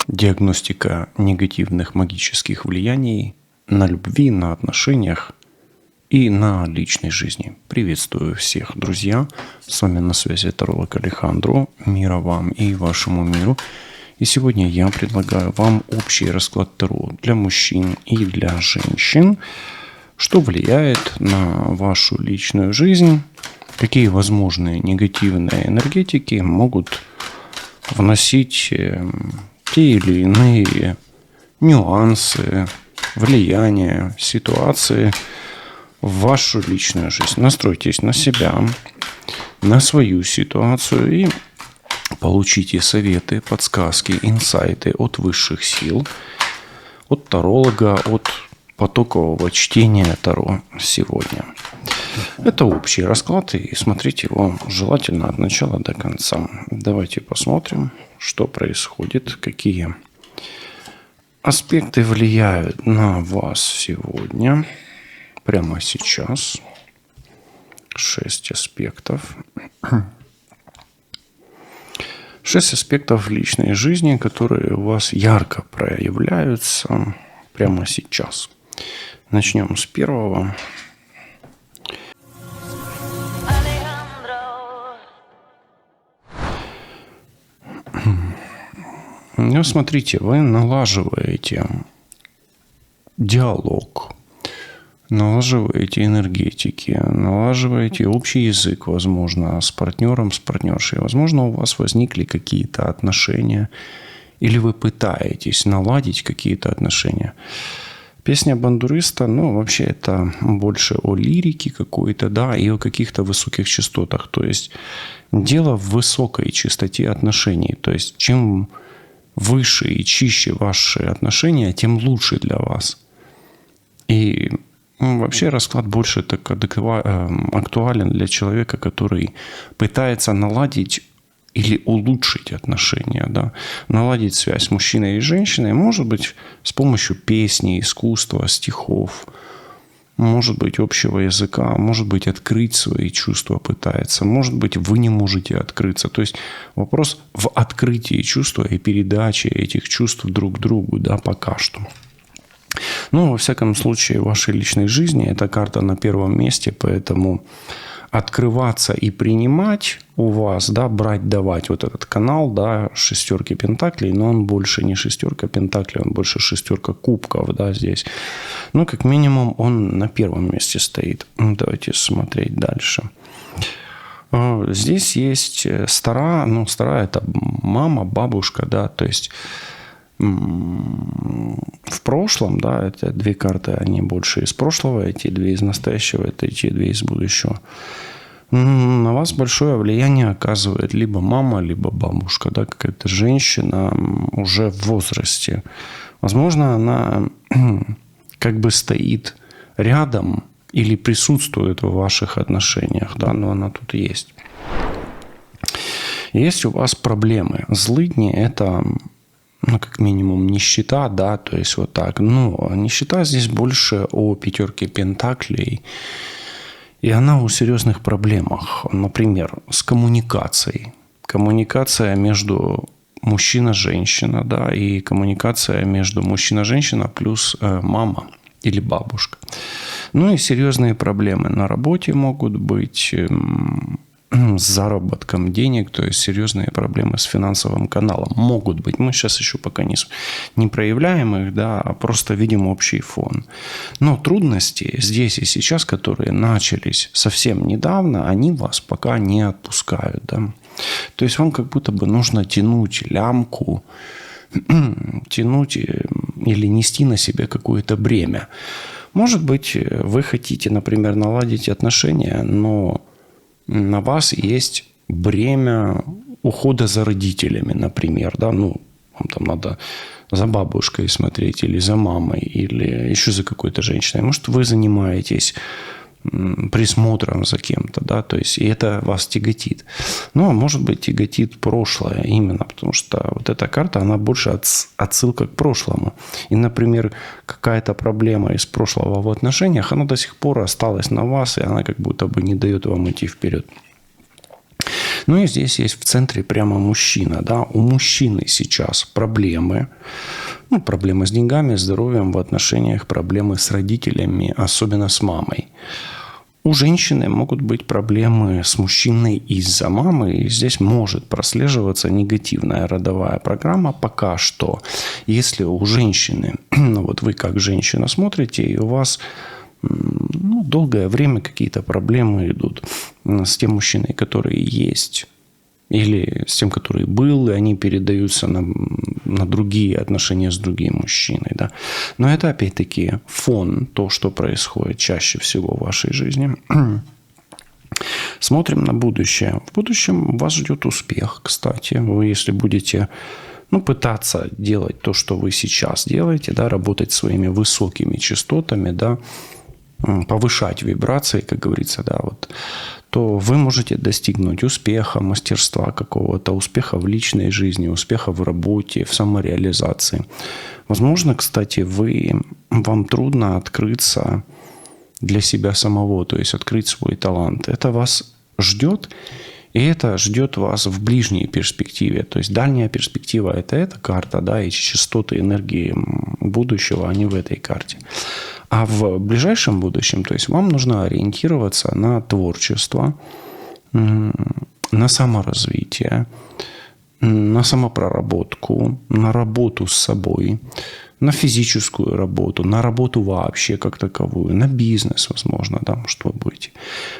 Диагностика негативных магических влияний на любви, на отношениях и на личной жизни. Приветствую всех, друзья. С вами на связи таролог Алехандро. Мира вам и вашему миру. И сегодня я предлагаю вам общий расклад Таро для мужчин и для женщин. Что влияет на вашу личную жизнь? Какие возможные негативные энергетики могут вносить те или иные нюансы, влияния, ситуации в вашу личную жизнь. Настройтесь на себя, на свою ситуацию и получите советы, подсказки, инсайты от высших сил, от таролога, от потокового чтения Таро сегодня. Это общий расклад, и смотреть его желательно от начала до конца. Давайте посмотрим, что происходит, какие аспекты влияют на вас сегодня, прямо сейчас. 6 аспектов. 6 аспектов личной жизни, которые у вас ярко проявляются прямо сейчас. Начнем с первого. Ну, смотрите, вы налаживаете диалог, налаживаете энергетики, налаживаете общий язык, возможно, с партнером, с партнершей. Возможно, у вас возникли какие-то отношения, или вы пытаетесь наладить какие-то отношения. Песня бандуриста, вообще это больше о лирике какой-то, да, и о каких-то высоких частотах. То есть дело в высокой частоте отношений. То есть чем выше и чище ваши отношения, тем лучше для вас. И вообще расклад больше так актуален для человека, который пытается наладить или улучшить отношения, да? Наладить связь мужчины и женщины, может быть, с помощью песни, искусства, стихов, может быть, общего языка, может быть, открыть свои чувства пытается, может быть, вы не можете открыться. То есть вопрос в открытии чувства и передаче этих чувств друг другу, да, пока что. Во всяком случае, в вашей личной жизни эта карта на первом месте, поэтому открываться и принимать у вас, да, брать, давать вот этот канал, да, 6 пентаклей, но он больше не 6 пентаклей, он больше 6 кубков, да, здесь. Как минимум, он на первом месте стоит. Давайте смотреть дальше. Здесь есть стара, стара это мама, бабушка, да, то есть в прошлом, да, это 2 карты, они больше из прошлого, эти 2 из настоящего, это эти 2 из будущего. На вас большое влияние оказывает либо мама, либо бабушка, да, какая-то женщина уже в возрасте. Возможно, она как бы стоит рядом или присутствует в ваших отношениях, да, но она тут есть. Есть у вас проблемы. Злыдни – это как минимум нищета, да, то есть вот так. Но нищета здесь больше о 5 пентаклей. И она о серьезных проблемах. Например, с коммуникацией. Коммуникация между мужчина-женщина, да, и коммуникация между мужчина-женщина плюс мама или бабушка. И серьезные проблемы на работе могут быть, с заработком денег, то есть серьезные проблемы с финансовым каналом могут быть. Мы сейчас еще пока не проявляем их, да, а просто видим общий фон. Но трудности здесь и сейчас, которые начались совсем недавно, они вас пока не отпускают, да. То есть вам как будто бы нужно тянуть лямку, тянуть или нести на себе какое-то бремя. Может быть, вы хотите, например, наладить отношения, но на вас есть бремя ухода за родителями, например, да, вам там надо за бабушкой смотреть или за мамой, или еще за какой-то женщиной. Может, вы занимаетесь присмотром за кем-то, да, то есть и это вас тяготит. Может быть, тяготит прошлое именно, потому что вот эта карта, она больше отсылка к прошлому. И, например, какая-то проблема из прошлого в отношениях, она до сих пор осталась на вас, и она как будто бы не дает вам идти вперед. Ну и здесь есть в центре прямо мужчина. Да? У мужчины сейчас проблемы. Ну, проблемы с деньгами, здоровьем, в отношениях, проблемы с родителями, особенно с мамой. У женщины могут быть проблемы с мужчиной из-за мамы, и здесь может прослеживаться негативная родовая программа пока что. Если у женщины, ну вот вы как женщина смотрите, и у вас долгое время какие-то проблемы идут с тем мужчиной, который есть, или с тем, который был, и они передаются на другие отношения с другим мужчиной. Да? Но это, опять-таки, фон, то, что происходит чаще всего в вашей жизни. Смотрим на будущее. В будущем вас ждет успех, кстати. Вы, если будете пытаться делать то, что вы сейчас делаете, да, работать своими высокими частотами, да, повышать вибрации, как говорится, да, вот, то вы можете достигнуть успеха, мастерства какого-то, успеха в личной жизни, успеха в работе, в самореализации. Возможно, кстати, вам трудно открыться для себя самого, то есть открыть свой талант. Это вас ждет, и это ждет вас в ближней перспективе. То есть дальняя перспектива – это эта карта, да, и частоты энергии будущего, они в этой карте. А в ближайшем будущем, то есть вам нужно ориентироваться на творчество, на саморазвитие, на самопроработку, на работу с собой, на физическую работу, на работу вообще как таковую, на бизнес, возможно, да, что вы будете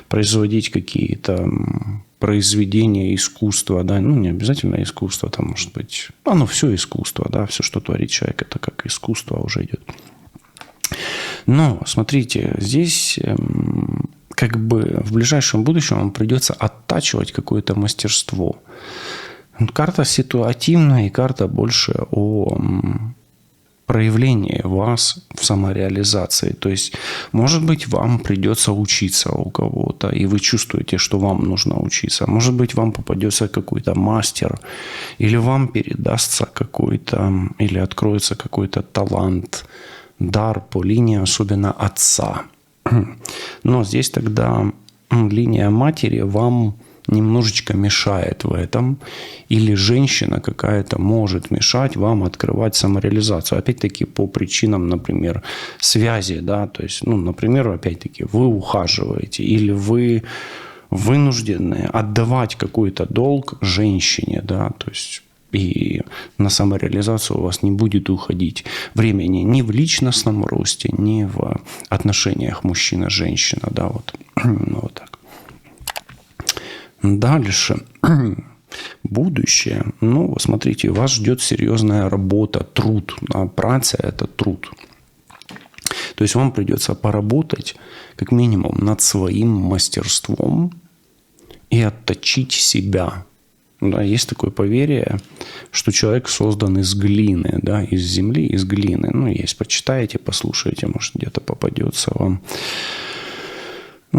производить какие-то произведения искусства, да, не обязательно искусство, там может быть, все искусство, да, все, что творит человек, это как искусство уже идет. Но, смотрите, здесь как бы в ближайшем будущем вам придется оттачивать какое-то мастерство. Карта ситуативная, и карта больше о проявлении вас в самореализации. То есть, может быть, вам придется учиться у кого-то, и вы чувствуете, что вам нужно учиться. Может быть, вам попадется какой-то мастер, или вам передастся какой-то, или откроется какой-то талант, дар по линии, особенно отца. Но здесь тогда линия матери вам немножечко мешает в этом. Или женщина какая-то может мешать вам открывать самореализацию. Опять-таки по причинам, например, связи. Да? То есть, например, опять-таки вы ухаживаете или вы вынуждены отдавать какой-то долг женщине. Да? То есть и на самореализацию у вас не будет уходить времени ни в личностном росте, ни в отношениях мужчина-женщина. Да, вот. Вот так. Дальше. Будущее. Смотрите, вас ждет серьезная работа, труд. Праца – это труд. То есть вам придется поработать как минимум над своим мастерством и отточить себя. Да, есть такое поверье, что человек создан из глины, да, из земли, из глины. Есть, почитайте, послушайте, может, где-то попадется вам.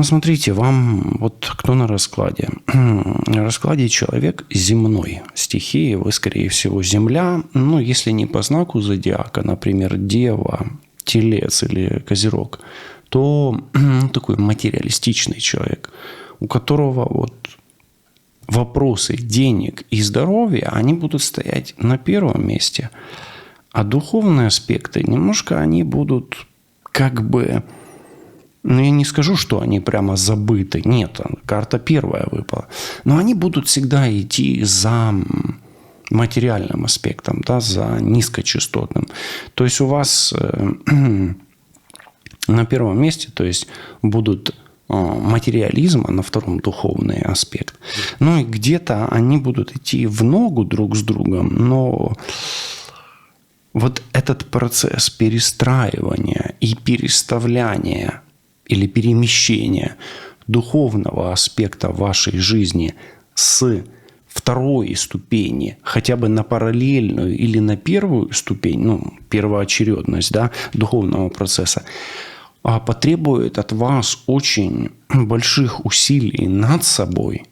Смотрите, вам, вот кто на раскладе? На раскладе человек земной стихии, вы, скорее всего, земля. Если не по знаку зодиака, например, Дева, Телец или Козерог, то такой материалистичный человек, у которого вот вопросы денег и здоровья, они будут стоять на первом месте. А духовные аспекты немножко они будут как бы... я не скажу, что они прямо забыты. Нет, карта первая выпала. Но они будут всегда идти за материальным аспектом, да, за низкочастотным. То есть у вас на первом месте, то есть будут материализм, а на втором духовный аспект. И где-то они будут идти в ногу друг с другом, но вот этот процесс перестраивания и переставляния или перемещения духовного аспекта вашей жизни с второй ступени хотя бы на параллельную или на первую ступень, первоочередность, да, духовного процесса, потребует от вас очень больших усилий над собой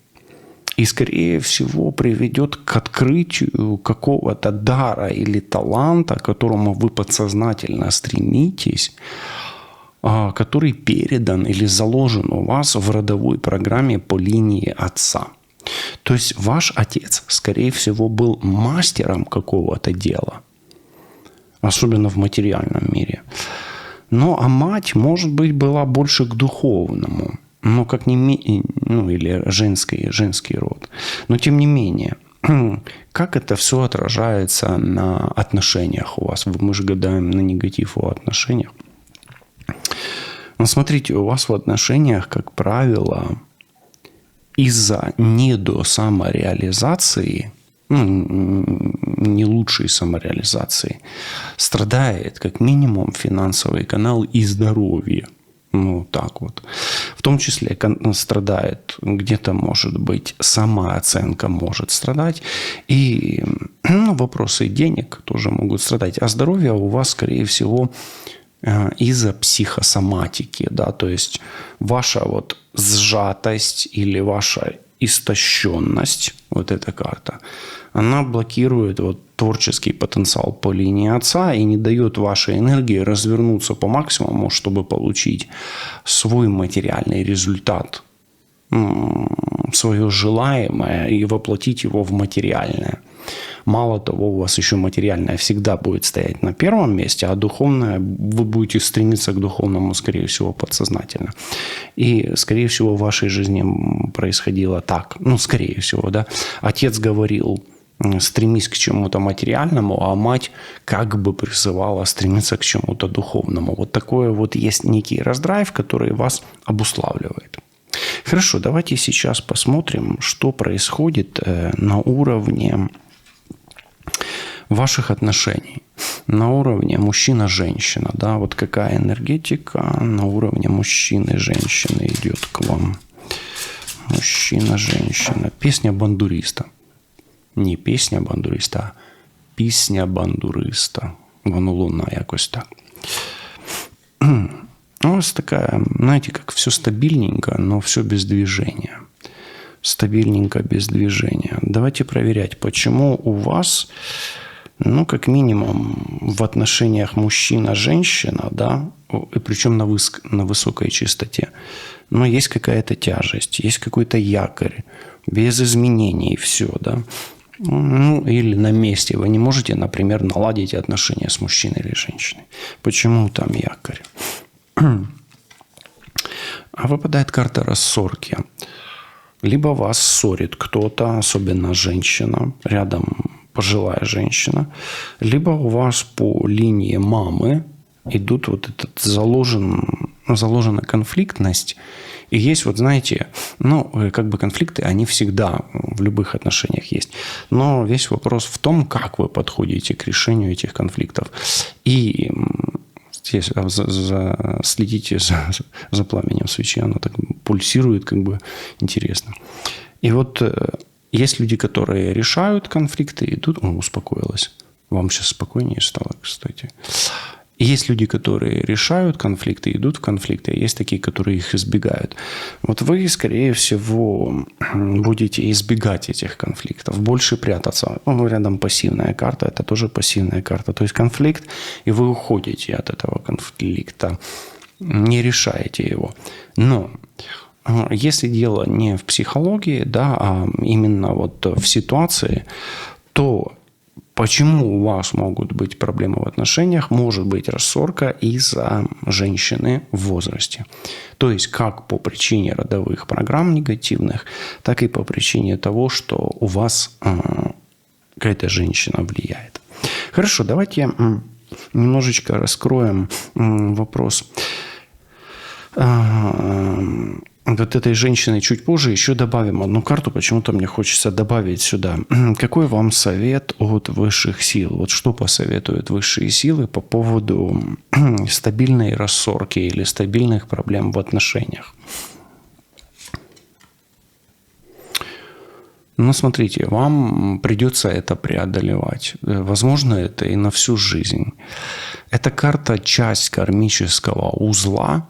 и, скорее всего, приведет к открытию какого-то дара или таланта, к которому вы подсознательно стремитесь, который передан или заложен у вас в родовой программе по линии отца. То есть ваш отец, скорее всего, был мастером какого-то дела, особенно в материальном мире. Ну, а мать, может быть, была больше к духовному, ну, как не ну, или женский род. Но тем не менее, как это все отражается на отношениях у вас? Мы же гадаем на негатив о отношениях. Но смотрите, у вас в отношениях, как правило, из-за недосамореализации, ну, не лучшей самореализации, страдает как минимум финансовый канал и здоровье. Ну, так вот. В том числе страдает где-то, может быть, самооценка может страдать. И вопросы денег тоже могут страдать. А здоровье у вас, скорее всего, из-за психосоматики. Да? То есть ваша вот сжатость или ваша истощенность, вот эта карта, она блокирует вот творческий потенциал по линии отца и не дает вашей энергии развернуться по максимуму, чтобы получить свой материальный результат, свое желаемое, и воплотить его в материальное. Мало того, у вас еще материальное всегда будет стоять на первом месте, а духовное вы будете стремиться к духовному, скорее всего, подсознательно. И, скорее всего, в вашей жизни происходило так. Ну, скорее всего, да. Отец говорил: стремись к чему-то материальному, а мать как бы призывала стремиться к чему-то духовному. Вот такой вот есть некий раздрайв, который вас обуславливает. Хорошо, давайте сейчас посмотрим, что происходит на уровне ваших отношений, на уровне мужчина-женщина. Да, вот какая энергетика на уровне мужчины и женщины идет к вам. Мужчина-женщина. Песня бандуриста. Не пісня бандуриста, а пісня бандуриста. Воно луна якось так. У вас такая, знаете, как все стабильненько, но все без движения. Стабильненько, без движения. Давайте проверять, почему у вас, ну, как минимум, в отношениях мужчина-женщина, да, и причем на высокой частоте, но есть какая-то тяжесть, есть какой-то якорь, без изменений все, да. Ну, или на месте вы не можете, например, наладить отношения с мужчиной или женщиной. Почему там якорь? А выпадает карта рассорки. Либо вас ссорит кто-то, особенно женщина, рядом пожилая женщина, либо у вас по линии мамы идут вот этот заложена конфликтность. И есть, вот знаете, ну, как бы конфликты, они всегда в любых отношениях есть. Но весь вопрос в том, как вы подходите к решению этих конфликтов. И здесь следите за пламенем свечи, оно так пульсирует, как бы интересно. И вот есть люди, которые решают конфликты, и тут успокоилась. Вам сейчас спокойнее стало, кстати. И есть люди, которые решают конфликты, идут в конфликты, а есть такие, которые их избегают. Вот вы, скорее всего, будете избегать этих конфликтов, больше прятаться. Ну, рядом пассивная карта, это тоже пассивная карта. То есть конфликт, и вы уходите от этого конфликта, не решаете его. Но если дело не в психологии, да, а именно вот в ситуации, то почему у вас могут быть проблемы в отношениях? Может быть рассорка из-за женщины в возрасте. То есть как по причине родовых программ негативных, так и по причине того, что у вас какая-то женщина влияет. Хорошо, давайте немножечко раскроем вопрос вот этой женщины чуть позже. Еще добавим одну карту. Почему-то мне хочется добавить сюда. Какой вам совет от высших сил? Вот что посоветуют высшие силы по поводу стабильной рассорки или стабильных проблем в отношениях? Ну, смотрите, вам придется это преодолевать. Возможно, это и на всю жизнь. Эта карта – часть кармического узла,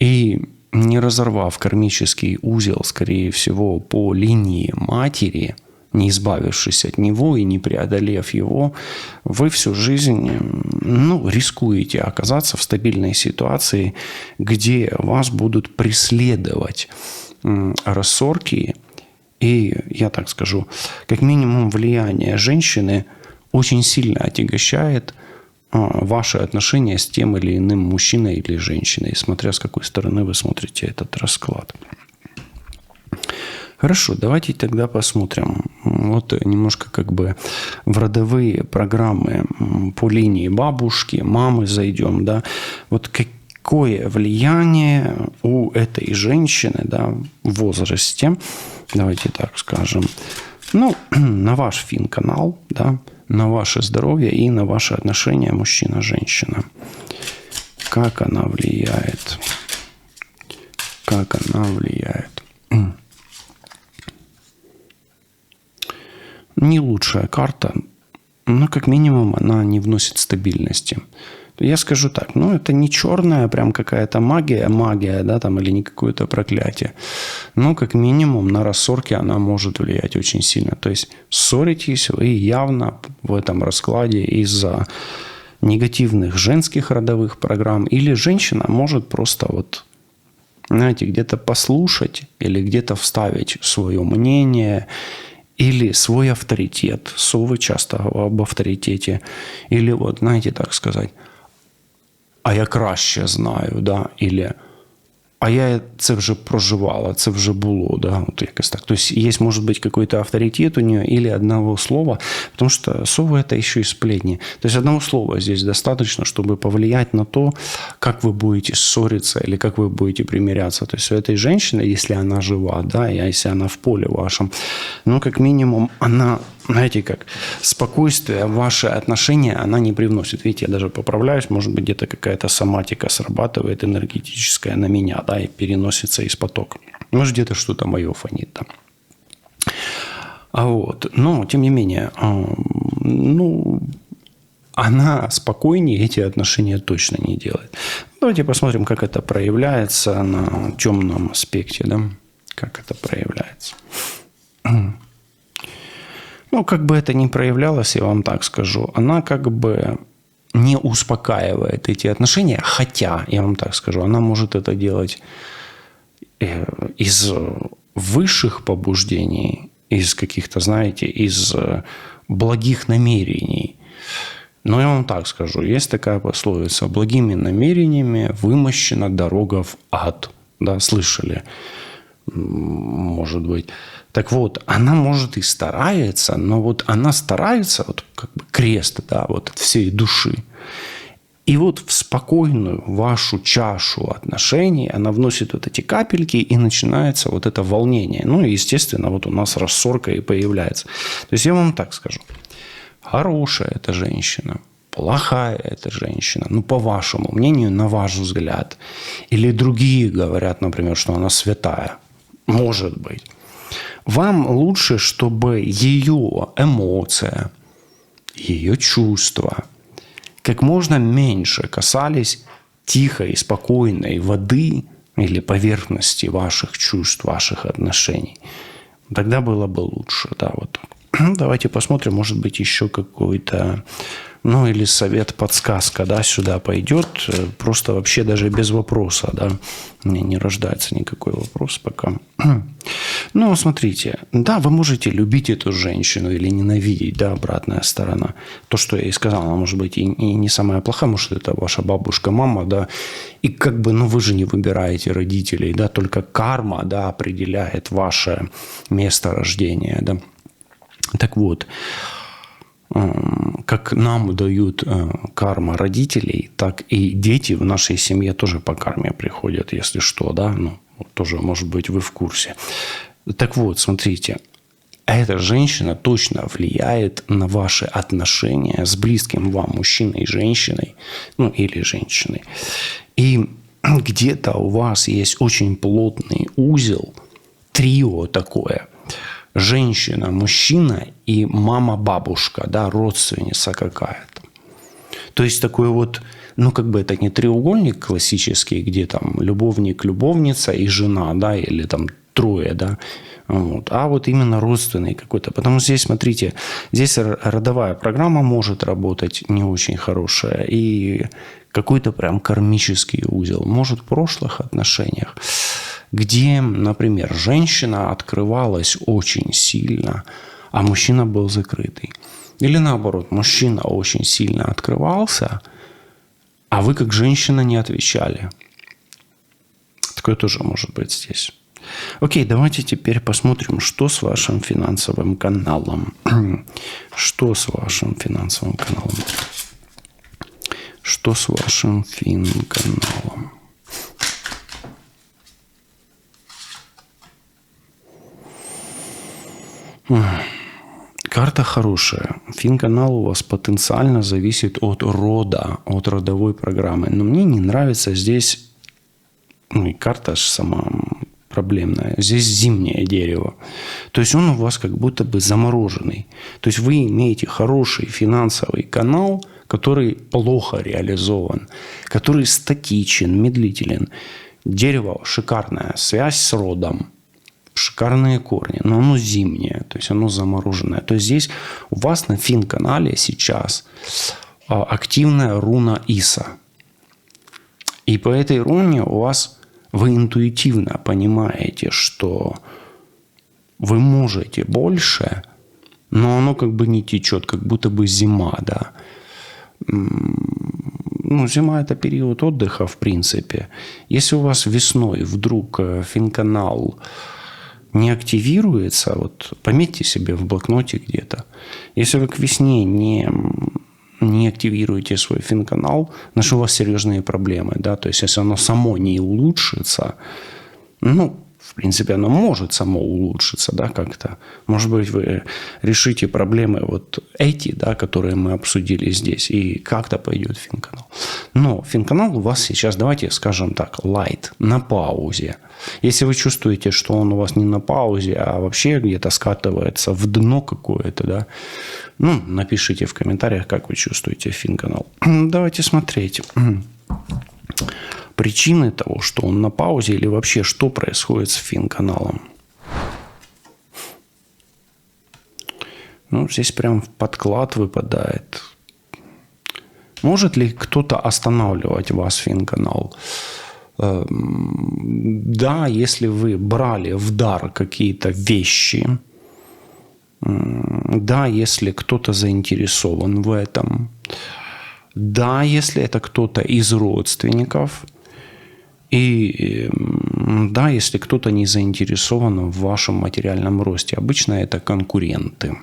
и не разорвав кармический узел, скорее всего, по линии матери, не избавившись от него и не преодолев его, вы всю жизнь, ну, рискуете оказаться в стабильной ситуации, где вас будут преследовать рассорки И, я так скажу, как минимум влияние женщины очень сильно отягощает ваши отношения с тем или иным мужчиной или женщиной, смотря с какой стороны вы смотрите этот расклад. Хорошо, давайте тогда посмотрим. Вот немножко как бы в родовые программы по линии бабушки, мамы зайдем, да. Вот какое влияние у этой женщины, да, в возрасте, давайте так скажем, ну, на ваш фин-канал, да, на ваше здоровье и на ваши отношения мужчина-женщина. Как она влияет? Как она влияет? Не лучшая карта, но как минимум она не вносит стабильности. Я скажу так, ну это не черная прям какая-то магия, да, там, или не какое-то проклятие. Но как минимум на рассорке она может влиять очень сильно. То есть ссоритесь вы явно в этом раскладе из-за негативных женских родовых программ. Или женщина может просто вот, знаете, где-то послушать или где-то вставить свое мнение или свой авторитет. Совы часто об авторитете. Или вот, знаете, так сказать, а я краще знаю, да, или а я це вже проживала, це вже було, да, вот якось так. То есть есть, может быть, какой-то авторитет у нее или одного слова, потому что совы это еще и сплетни. То есть одного слова здесь достаточно, чтобы повлиять на то, как вы будете ссориться или как вы будете примиряться. То есть у этой женщины, если она жива, да, и если она в поле вашем, ну, как минимум, она, знаете, как спокойствие, ваши отношения она не привносит. Видите, я даже поправляюсь, может быть, где-то какая-то соматика срабатывает энергетическая на меня, да, и переносится из потока. Может, где-то что-то мое фонит там. Но, тем не менее, ну, она спокойнее эти отношения точно не делает. Давайте посмотрим, как это проявляется на темном аспекте, да, как это проявляется. Ну, как бы это ни проявлялось, я вам так скажу, она как бы не успокаивает эти отношения, хотя, я вам так скажу, она может это делать из высших побуждений, из каких-то, знаете, из благих намерений. Но я вам так скажу, есть такая пословица: благими намерениями вымощена дорога в ад. Да, слышали? Может быть. Так вот, она может и старается, но вот она старается, вот как бы крест, да, вот от всей души. И вот в спокойную вашу чашу отношений она вносит вот эти капельки, и начинается вот это волнение. Ну, и, естественно, вот у нас рассорка и появляется. То есть я вам так скажу. Хорошая эта женщина, плохая эта женщина, ну, по вашему мнению, на ваш взгляд. Или другие говорят, например, что она святая. Может быть. Вам лучше, чтобы ее эмоция, ее чувства как можно меньше касались тихой и спокойной воды или поверхности ваших чувств, ваших отношений. Тогда было бы лучше. Да, вот так. Давайте посмотрим, может быть, еще какой-то, ну, или совет, подсказка, да, сюда пойдет. Просто вообще даже без вопроса, да. Мне не рождается никакой вопрос пока. Ну, смотрите, да, вы можете любить эту женщину или ненавидеть, да, обратная сторона. То, что я и сказал, она может быть и не самая плохая, может, это ваша бабушка, мама, да. И как бы, ну, вы же не выбираете родителей, да, только карма, да, определяет ваше место рождения, да. Так вот, как нам дают карма родителей, так и дети в нашей семье тоже по карме приходят, если что, да, ну, тоже, может быть, вы в курсе. Так вот, смотрите, эта женщина точно влияет на ваши отношения с близким вам мужчиной и женщиной, ну, или женщиной. И где-то у вас есть очень плотный узел, трио такое – женщина, мужчина и мама-бабушка, да, родственница какая-то. То есть такой вот, ну, как бы это не треугольник классический, где там любовник, любовница и жена, да, или там трое, да, вот, а вот именно родственный какой-то. Потому что здесь, смотрите, здесь родовая программа может работать не очень хорошая, и какой-то прям кармический узел, может в прошлых отношениях. где, например, женщина открывалась очень сильно, а мужчина был закрытый. Или наоборот, мужчина очень сильно открывался, а вы как женщина не отвечали. Такое тоже может быть здесь. Окей, давайте теперь посмотрим, что с вашим финансовым каналом. Что с вашим финансовым каналом? Что с вашим финканалом? Карта хорошая. Финканал у вас потенциально зависит от рода, от родовой программы. Но мне не нравится здесь... Ну и карта же сама проблемная. Здесь зимнее дерево. То есть он у вас как будто бы замороженный. То есть вы имеете хороший финансовый канал, который плохо реализован, который статичен, медлителен. Дерево шикарное, связь с родом, шикарные корни, но оно зимнее, то есть оно замороженное. То есть здесь у вас на фин-канале сейчас активная руна Иса. И по этой руне у вас вы интуитивно понимаете, что вы можете больше, но оно как бы не течет, как будто бы зима, да. Ну, зима – это период отдыха, в принципе. Если у вас весной вдруг финканал не активируется, вот пометьте себе в блокноте где-то. Если вы к весне не активируете свой финканал, значит, у вас серьезные проблемы, да, то есть если оно само не улучшится, ну, в принципе, оно может само улучшиться, да, как-то. Может быть, вы решите проблемы вот эти, да, которые мы обсудили здесь, и как-то пойдет финканал. Но финканал у вас сейчас, давайте скажем так, light, на паузе. Если вы чувствуете, что он у вас не на паузе, а вообще где-то скатывается в дно какое-то, да, ну, напишите в комментариях, как вы чувствуете финканал. Давайте смотреть причины того, что он на паузе, или вообще что происходит с финканалом. Ну, здесь прям подклад выпадает. Может ли кто-то останавливать вас, финканал? Да, если вы брали в дар какие-то вещи, да, если кто-то заинтересован в этом, да, если это кто-то из родственников, и да, если кто-то не заинтересован в вашем материальном росте. Обычно это конкуренты.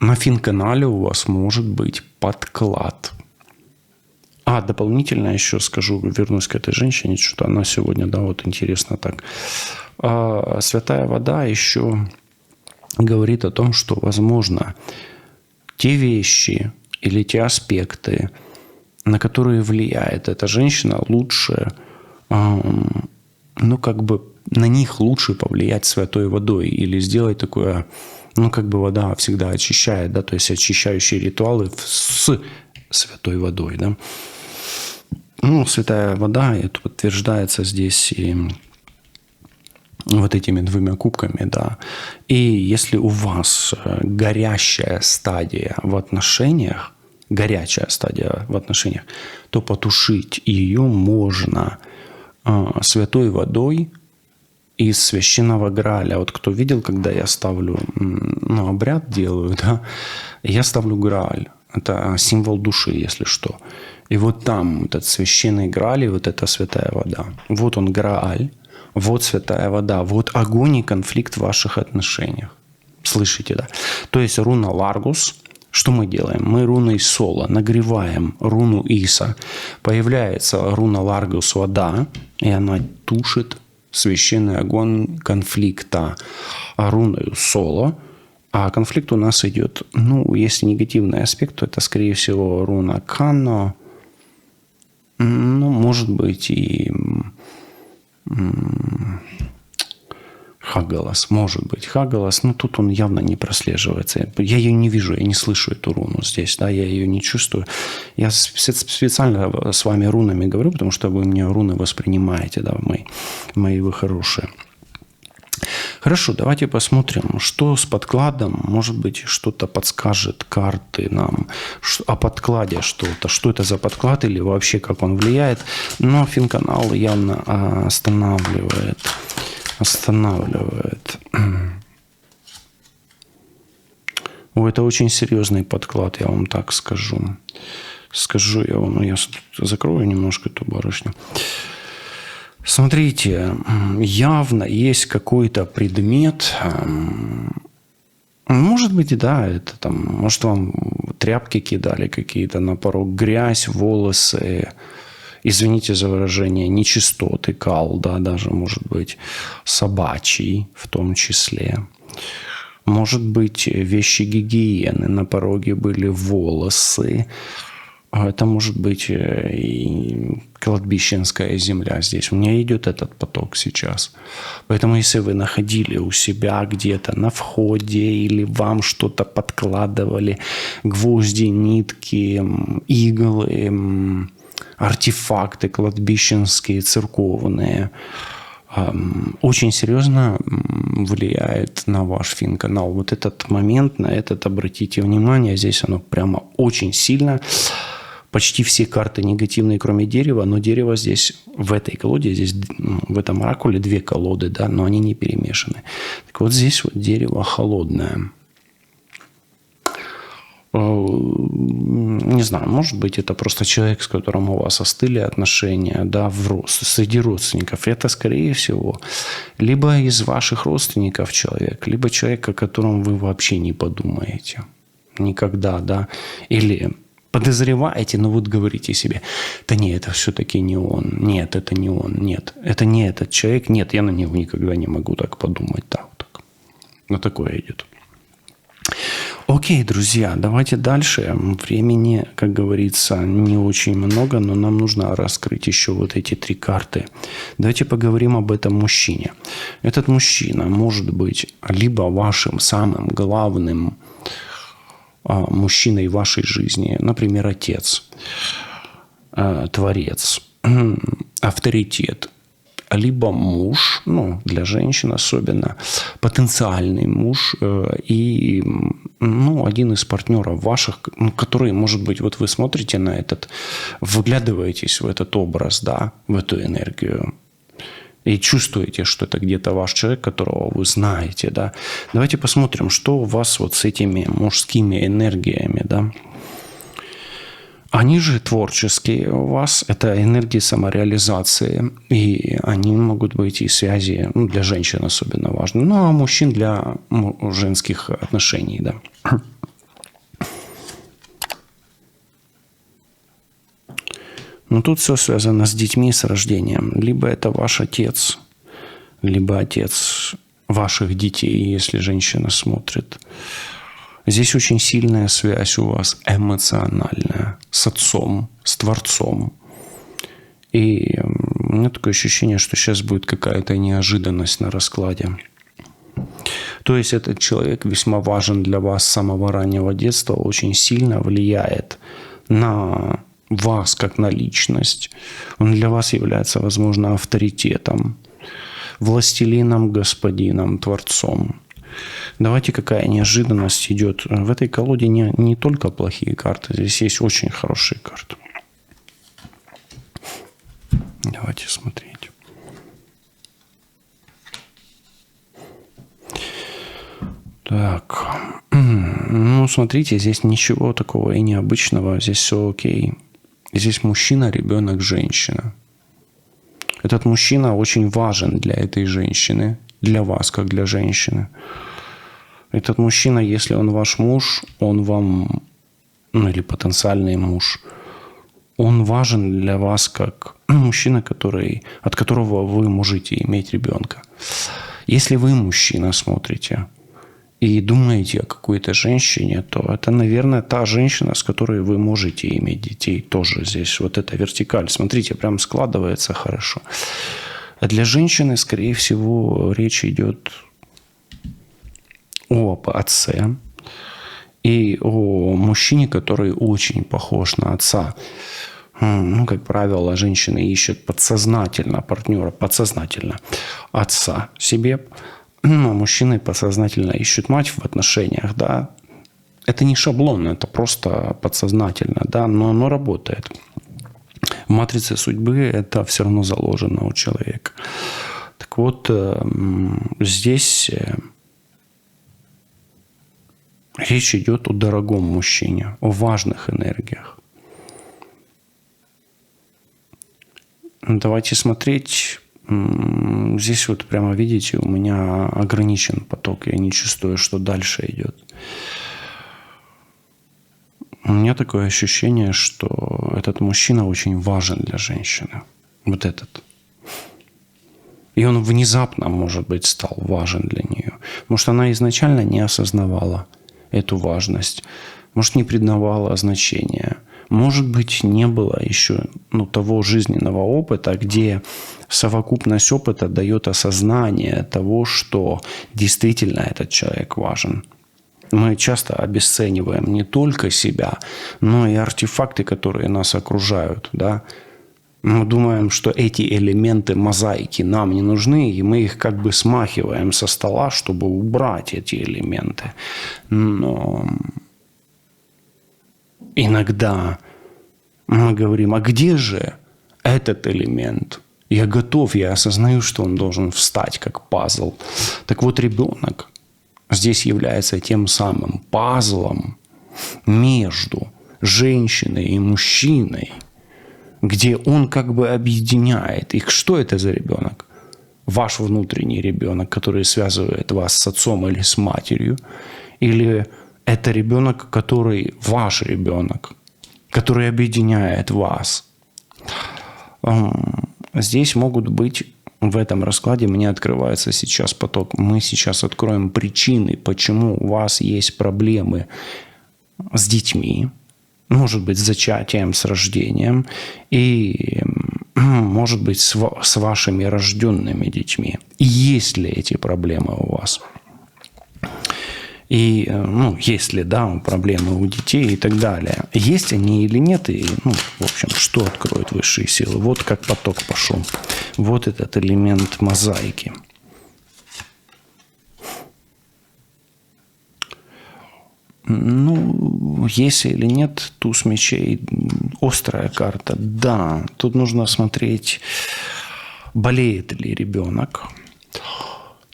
На финканале у вас может быть подклад. Дополнительно еще скажу, вернусь к этой женщине, что-то она сегодня, да, вот интересно так. Святая вода еще говорит о том, что, возможно, те вещи или те аспекты, на которые влияет эта женщина, лучше, ну, как бы на них лучше повлиять святой водой или сделать такое, ну, как бы вода всегда очищает, да, то есть очищающие ритуалы с святой водой, да. Ну, святая вода, это подтверждается здесь и вот этими двумя кубками, да. И если у вас горячая стадия в отношениях, то потушить ее можно святой водой из священного Грааля. Вот кто видел, когда я ставлю, ну, обряд делаю, да, я ставлю Грааль. Это символ души, если что. И вот там этот священный Грааль, и вот эта святая вода. Вот он Грааль, вот святая вода, вот огонь и конфликт в ваших отношениях. Слышите, да? То есть руна Ларгус. Что мы делаем? Мы руной Сола нагреваем руну Иса. Появляется руна Ларгус вода, и она тушит священный огонь конфликта руною Соло. А конфликт у нас идет, ну, если негативный аспект, то это, скорее всего, руна Кано. Ну, может быть, и Хагалас, может быть, Хагалас, но тут он явно не прослеживается. Я ее не вижу, я не слышу эту руну здесь, да, я ее не чувствую. Я специально с вами рунами говорю, потому что вы мне руны воспринимаете, да, мои вы хорошие. Хорошо, давайте посмотрим, что с подкладом. Может быть, что-то подскажет карты нам о подкладе что-то. Что это за подклад или вообще как он влияет. Но финканал явно останавливает. Это очень серьезный подклад, я вам так скажу. Скажу я вам, я закрою немножко эту барышню. Смотрите, явно есть какой-то предмет. Может быть, да, это там, может, вам тряпки кидали какие-то на порог, грязь, волосы, извините за выражение, нечистоты, кал, да, даже, может быть, собачий в том числе. Может быть, вещи гигиены, на пороге были волосы. Это может быть и кладбищенская земля здесь. У меня идет этот поток сейчас. Поэтому если вы находили у себя где-то на входе или вам что-то подкладывали, гвозди, нитки, иглы, артефакты кладбищенские, церковные, очень серьезно влияет на ваш финканал. Вот этот момент, на этот обратите внимание, здесь оно прямо очень сильно. Почти все карты негативные, кроме дерева, но дерево здесь, в этой колоде, здесь, в этом оракуле 2 колоды, да, но они не перемешаны. Так вот здесь вот дерево холодное. Не знаю, может быть, это просто человек, с которым у вас остыли отношения, да, среди родственников. Это, скорее всего, либо из ваших родственников человек, либо человек, о котором вы вообще не подумаете. Никогда, да. Или подозреваете, но вот говорите себе: да нет, это все-таки не он. Нет, это не он. Нет, это не этот человек. Нет, я на него никогда не могу так подумать. Да, вот так. Но такое идет. Окей, друзья, давайте дальше. Времени, как говорится, не очень много, но нам нужно раскрыть еще вот эти 3 карты. Давайте поговорим об этом мужчине. Этот мужчина может быть либо вашим самым главным мужчиной в вашей жизни, например, отец, творец, авторитет, либо муж, ну, для женщин особенно, потенциальный муж и, ну, один из партнеров ваших, который, может быть, вот вы смотрите на этот, вглядываетесь в этот образ, да, в эту энергию, и чувствуете, что это где-то ваш человек, которого вы знаете, да. Давайте посмотрим, что у вас вот с этими мужскими энергиями, да. Они же творческие у вас, это энергии самореализации, и они могут быть и связи, ну, для женщин особенно важны, ну, а мужчин для женских отношений, да. Но тут все связано с детьми, с рождением. Либо это ваш отец, либо отец ваших детей, если женщина смотрит. Здесь очень сильная связь у вас эмоциональная с отцом, с Творцом. И у меня такое ощущение, что сейчас будет какая-то неожиданность на раскладе. То есть этот человек весьма важен для вас с самого раннего детства, очень сильно влияет на вас как на личность. Он для вас является, возможно, авторитетом, властелином, господином, Творцом. Давайте, какая неожиданность идет. В этой колоде не только плохие карты, здесь есть очень хорошие карты. Давайте смотреть. Так. Ну, смотрите, здесь ничего такого и необычного. Здесь все окей. Здесь мужчина, ребенок, женщина. Этот мужчина очень важен для этой женщины, для вас, как для женщины. Этот мужчина, если он ваш муж, он вам, ну или потенциальный муж, он важен для вас как мужчина, от которого вы можете иметь ребенка. Если вы, мужчина, смотрите и думаете о какой-то женщине, то это, наверное, та женщина, с которой вы можете иметь детей. Тоже здесь вот эта вертикаль. Смотрите, прям складывается хорошо. А для женщины, скорее всего, речь идет о отце и о мужчине, который очень похож на отца. Ну, как правило, женщины ищут подсознательно партнера, подсознательно отца себе, ну, мужчины подсознательно ищут мать в отношениях, да. Это не шаблон, это просто подсознательно, да, но оно работает. В матрице судьбы это все равно заложено у человека. Так вот, здесь речь идет о дорогом мужчине, о важных энергиях. Давайте смотреть. Здесь вот прямо видите, у меня ограничен поток. Я не чувствую, что дальше идет. У меня такое ощущение, что этот мужчина очень важен для женщины. Вот этот. И он внезапно, может быть, стал важен для нее. Может, она изначально не осознавала эту важность. Может, не придавала значения. Может быть, не было еще того жизненного опыта, где совокупность опыта дает осознание того, что действительно этот человек важен. Мы часто обесцениваем не только себя, но и артефакты, которые нас окружают. Да? Мы думаем, что эти элементы мозаики нам не нужны, и мы их как бы смахиваем со стола, чтобы убрать эти элементы. Но иногда мы говорим, а где же этот элемент? Я готов, я осознаю, что он должен встать как пазл. Так вот, ребенок здесь является тем самым пазлом между женщиной и мужчиной, где он как бы объединяет их. Что это за ребенок? Ваш внутренний ребенок, который связывает вас с отцом или с матерью? Или это ребенок, который ваш ребенок, который объединяет вас? Здесь могут быть, в этом раскладе мне открывается сейчас поток. Мы сейчас откроем причины, почему у вас есть проблемы с детьми, может быть, с зачатием, с рождением, и, может быть, с вашими рожденными детьми. И есть ли эти проблемы у вас? И, есть ли, проблемы у детей и так далее. Есть они или нет, и, в общем, что откроют высшие силы. Вот как поток пошел. Вот этот элемент мозаики. Есть или нет, туз мечей, острая карта. Да, тут нужно смотреть, болеет ли ребенок,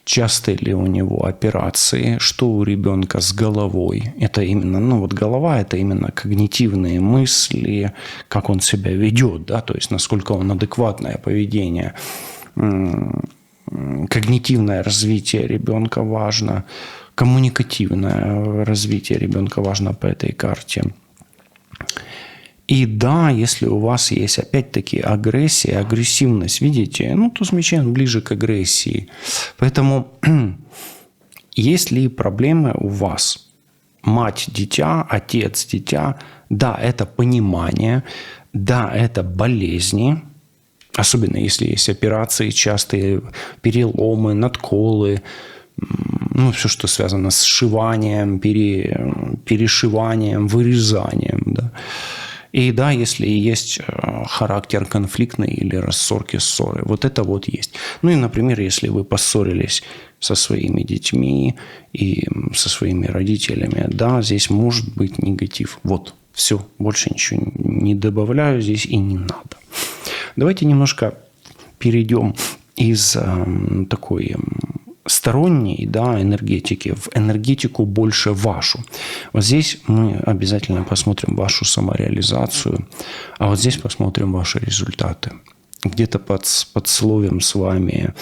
часто ли у него операции, что у ребенка с головой. Это именно, голова – это именно когнитивные мысли, как он себя ведет, да, то есть насколько он адекватное поведение. Когнитивное развитие ребенка важно, коммуникативное развитие ребенка важно по этой карте. И да, если у вас есть опять-таки агрессия, агрессивность, видите, туз мечей ближе к агрессии. Поэтому есть ли проблемы у вас? Мать, дитя, отец, дитя. Да, это понимание. Да, это болезни. Особенно если есть операции, частые переломы, надколы. Все, что связано с сшиванием, перешиванием, вырезанием. Да. И да, если есть характер конфликтный или рассорки, ссоры, вот это вот есть. И, например, если вы поссорились со своими детьми и со своими родителями, да, здесь может быть негатив. Вот, все, больше ничего не добавляю здесь и не надо. Давайте немножко перейдем из такой сторонней, энергетики в энергетику больше вашу. Вот здесь мы обязательно посмотрим вашу самореализацию, а вот здесь посмотрим ваши результаты. Где-то подсловим с вами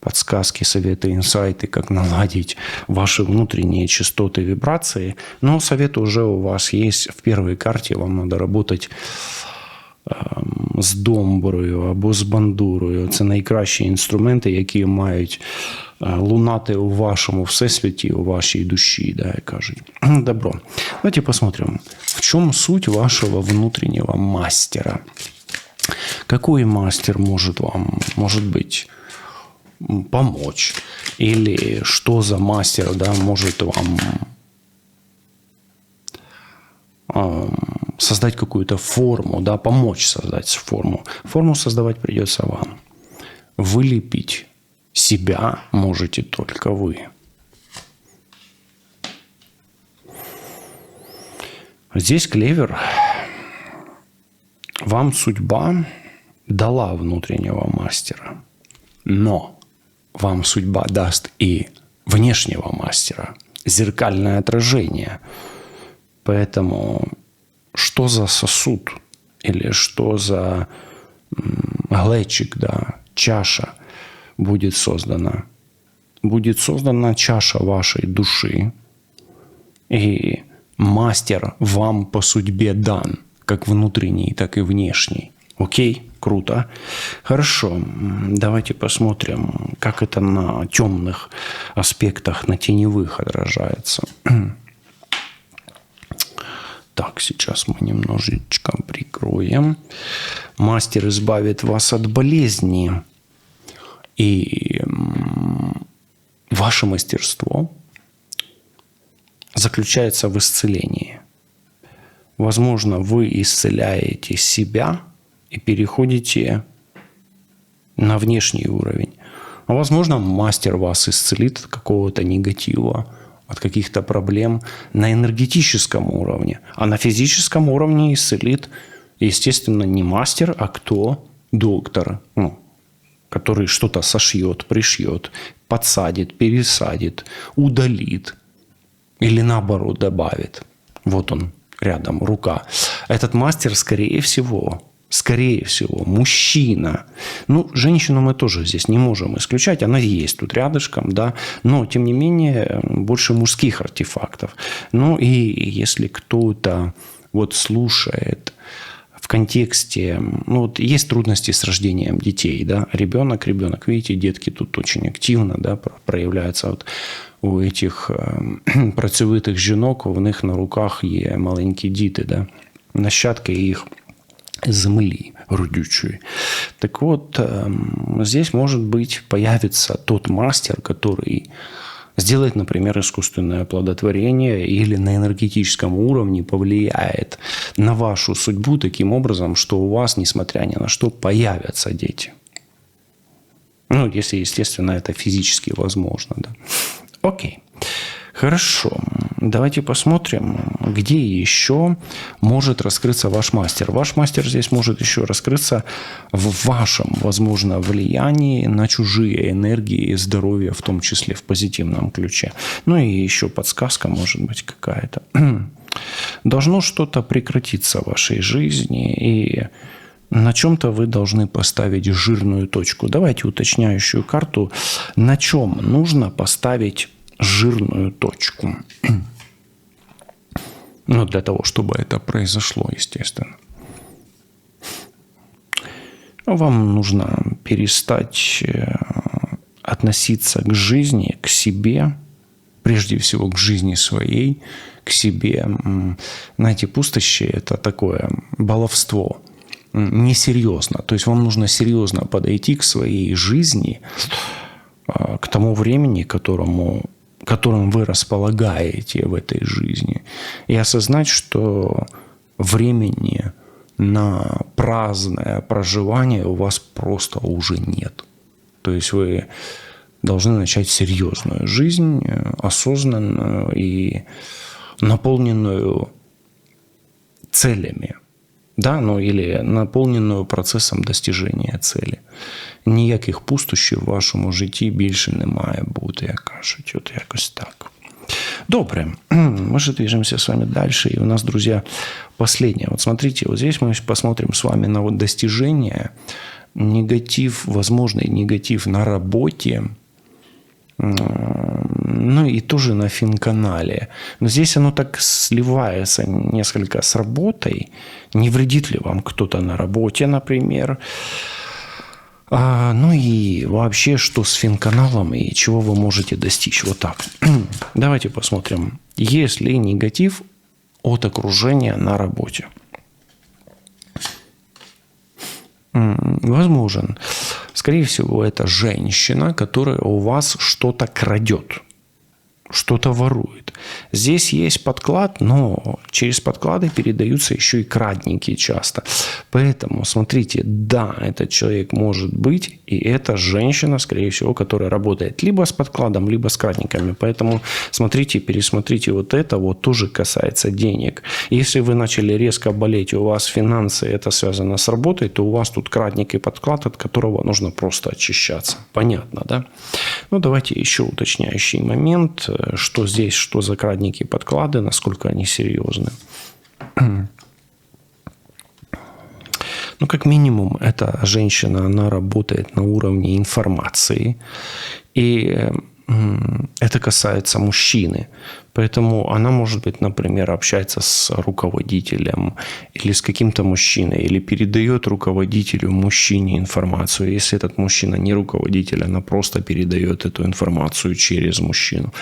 подсказки, советы, инсайты, как наладить ваши внутренние частоты вибрации. Но советы уже у вас есть. В первой карте вам надо работать з домброю або з бандурою. Це найкращі інструменти, які мають лунати у вашому всесвіті, у вашій душі, як кажуть. Добро. Давайте посмотрим, в чем суть вашего внутреннего мастера. Какой мастер может вам, может быть, помочь? Или что за мастер, может вам создать какую-то форму, помочь создать форму. Форму создавать придется вам. Вылепить Себя можете только вы. Здесь клевер. Вам судьба дала внутреннего мастера, но вам судьба даст и внешнего мастера, зеркальное отражение. Поэтому что за сосуд или что за глечик, да, чаша будет создана? Будет создана чаша вашей души, и мастер вам по судьбе дан, как внутренний, так и внешний. Окей? Круто. Хорошо. Давайте посмотрим, как это на темных аспектах, на теневых отражается. Так, сейчас мы немножечко прикроем. Мастер избавит вас от болезни. И ваше мастерство заключается в исцелении. Возможно, вы исцеляете себя и переходите на внешний уровень. А возможно, мастер вас исцелит от какого-то негатива, от каких-то проблем на энергетическом уровне. А на физическом уровне исцелит, естественно, не мастер, а кто? Доктор. Который что-то сошьет, пришьет, подсадит, пересадит, удалит. Или наоборот добавит. Вот он рядом, рука. Этот мастер, скорее всего, мужчина. Женщину мы тоже здесь не можем исключать. Она есть тут рядышком, да. Но, тем не менее, больше мужских артефактов. И если кто-то слушает в контексте... есть трудности с рождением детей, да. Ребенок. Видите, детки тут очень активно, да, проявляются. У этих працьовитих жінок, у них на руках є маленькі діти, да, нащадки їх земли родючей. Так вот, здесь, может быть, появится тот мастер, который сделает, например, искусственное оплодотворение или на энергетическом уровне повлияет на вашу судьбу таким образом, что у вас, несмотря ни на что, появятся дети. Если, естественно, это физически возможно, да. Окей. Хорошо. Давайте посмотрим, где еще может раскрыться ваш мастер. Ваш мастер здесь может еще раскрыться в вашем, возможно, влиянии на чужие энергии и здоровье, в том числе в позитивном ключе. И еще подсказка может быть какая-то. Должно что-то прекратиться в вашей жизни, и на чем-то вы должны поставить жирную точку. Давайте уточняющую карту. На чем нужно поставить жирную точку? Для того, чтобы это произошло, естественно. Вам нужно перестать относиться к жизни, к себе, прежде всего к жизни своей, к себе. Знаете, пустощи – это такое баловство. Несерьезно. То есть вам нужно серьезно подойти к своей жизни, к тому времени, которым вы располагаете в этой жизни, и осознать, что времени на праздное проживание у вас просто уже нет. То есть вы должны начать серьезную жизнь, осознанную и наполненную целями. Да, или наповненою процесом достиження цілі. Ніяких пустощів в вашому житті більше не має бути, як кажуть. От якось так. Добре, мы же движемся с вами дальше. И у нас, друзья, последнее. Смотрите, здесь мы посмотрим с вами на достижения. Негатив, возможный негатив на работе. И тоже на финканале. Но здесь оно так сливается несколько с работой. Не вредит ли вам кто-то на работе, например? И вообще, что с финканалом и чего вы можете достичь. Вот так. Давайте посмотрим. Есть ли негатив от окружения на работе? Возможен. Скорее всего, это женщина, которая у вас что-то крадет. что-то ворует. Здесь есть подклад, но через подклады передаются еще и крадники часто. Поэтому, смотрите, да, этот человек может быть, и это женщина, скорее всего, которая работает либо с подкладом, либо с крадниками. Поэтому смотрите, пересмотрите вот это, вот тоже касается денег. Если вы начали резко болеть, у вас финансы, это связано с работой, то у вас тут крадник и подклад, от которого нужно просто очищаться. Понятно, да? Ну, давайте еще уточняющий момент, что здесь, что за крадники и подклады, насколько они серьезны. Ну, как минимум, эта женщина, она работает на уровне информации. И это касается мужчины. Поэтому она, может быть, например, общается с руководителем или с каким-то мужчиной, или передает руководителю мужчине информацию. Если этот мужчина не руководитель, она просто передает эту информацию через мужчину.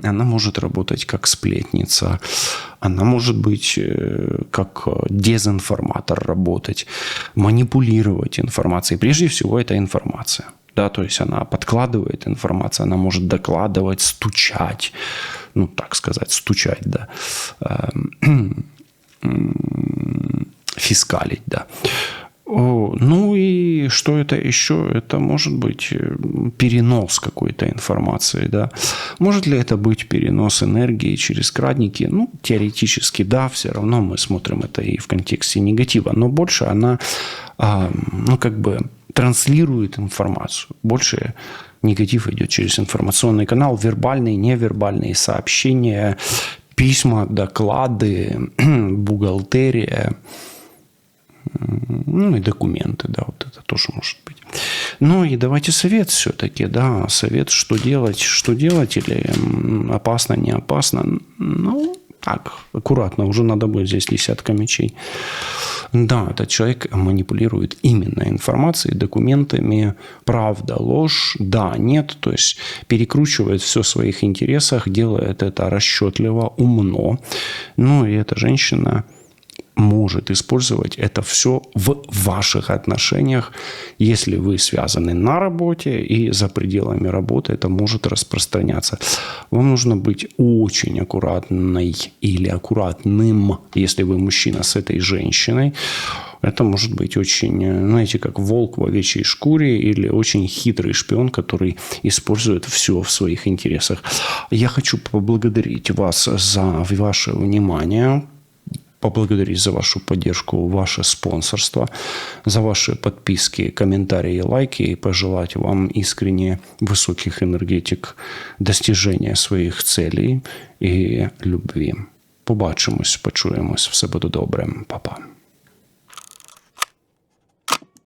Она может работать как сплетница, она может быть как дезинформатор работать, манипулировать информацией. Прежде всего, это информация. Да, то есть она подкладывает информацию, она может докладывать, стучать, ну, так сказать, стучать, да, фискалить, да. Ну и что это еще? Это может быть перенос какой-то информации, да. Может ли это быть перенос энергии через крадники? Ну, теоретически, да, все равно мы смотрим это и в контексте негатива, но больше она, ну, как бы транслирует информацию. Больше негатив идет через информационный канал, вербальные, невербальные сообщения, письма, доклады, бухгалтерия, ну и документы, да, вот это тоже может быть. Ну и давайте совет все-таки, да, совет, что делать или опасно, не опасно. Ну, так, аккуратно, уже надо будет здесь десятка мечей. Да, этот человек манипулирует именно информацией, документами, правда, ложь, да, нет, то есть перекручивает все в своих интересах, делает это расчетливо, умно. Ну и эта женщина может использовать это все в ваших отношениях, если вы связаны на работе и за пределами работы, это может распространяться. Вам нужно быть очень аккуратной или аккуратным, если вы мужчина с этой женщиной. Это может быть очень, знаете, как волк в овечьей шкуре или очень хитрый шпион, который использует все в своих интересах. Я хочу поблагодарить вас за ваше внимание, поблагодарить за вашу поддержку, ваше спонсорство, за ваши подписки, комментарии, лайки и пожелать вам искренне высоких энергетик, достижения своїх целей і любві. Побачимось, почуємось. Все буде добре. Па-па.